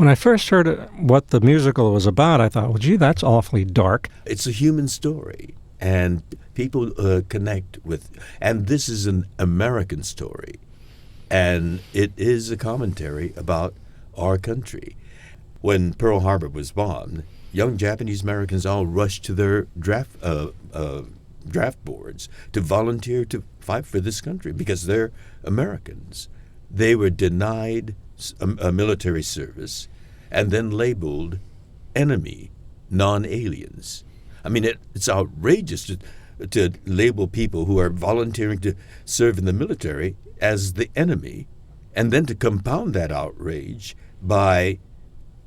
When I first heard what the musical was about, I thought, well, gee, that's awfully dark. It's a human story, and people connect with, and this is an American story, and it is a commentary about our country. When Pearl Harbor was bombed, young Japanese Americans all rushed to their draft boards to volunteer to fight for this country because they're Americans. They were denied a military service and then labeled enemy, non-aliens. I mean, it's outrageous to label people who are volunteering to serve in the military as the enemy, and then to compound that outrage by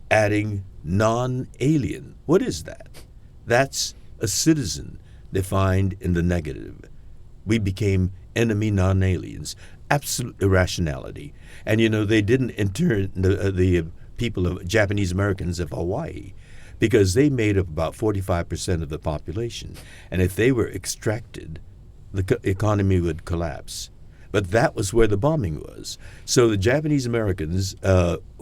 adding non-alien. What is that? That's a citizen defined in the negative. We became enemy non-aliens. Absolute irrationality. And, they didn't intern the people of Japanese Americans of Hawaii because they made up about 45% of the population. And if they were extracted, the economy would collapse. But that was where the bombing was. So the Japanese Americans,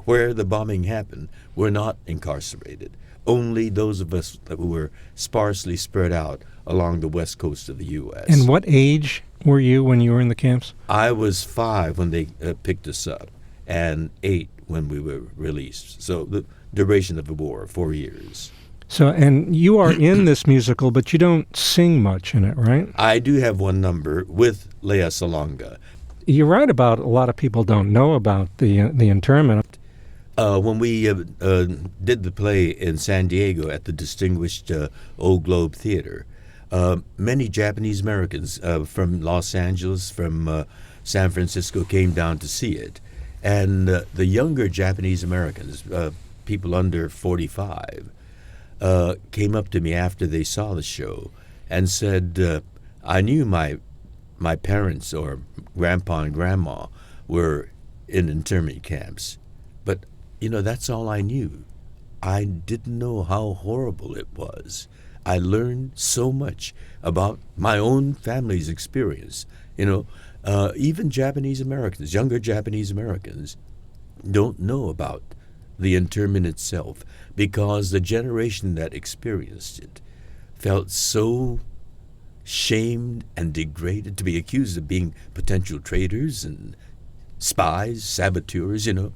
where the bombing happened, were not incarcerated. Only those of us that were sparsely spread out along the west coast of the U.S. And what age were you when you were in the camps? I was 5 when they picked us up, and 8 when we were released. So the duration of the war, 4 years. So, and you are in this musical, but you don't sing much in it, right? I do have one number with Lea Salonga. You're right about a lot of people don't know about the internment. When we did the play in San Diego at the distinguished Old Globe Theater, many Japanese Americans from Los Angeles, from San Francisco came down to see it. And the younger Japanese Americans, people under 45, came up to me after they saw the show and said, I knew my parents or grandpa and grandma were in internment camps, but that's all I knew. I didn't know how horrible it was. I learned so much about my own family's experience. Even Japanese Americans, younger Japanese Americans, don't know about the internment itself because the generation that experienced it felt so shamed and degraded to be accused of being potential traitors and spies, saboteurs, and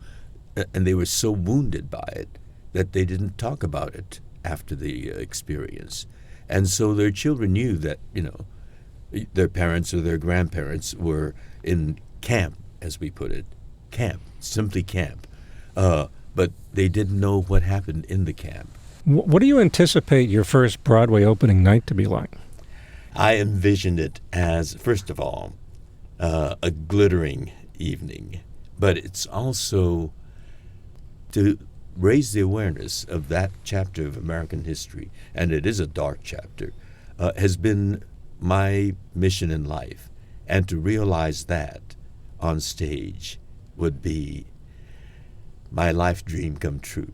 they were so wounded by it that they didn't talk about it after the experience. And so their children knew that, their parents or their grandparents were in camp, as we put it. Camp, simply camp. But they didn't know what happened in the camp. What do you anticipate your first Broadway opening night to be like? I envisioned it as, first of all, a glittering evening. But it's also to raise the awareness of that chapter of American history, and it is a dark chapter, has been my mission in life. And to realize that on stage would be my life dream come true.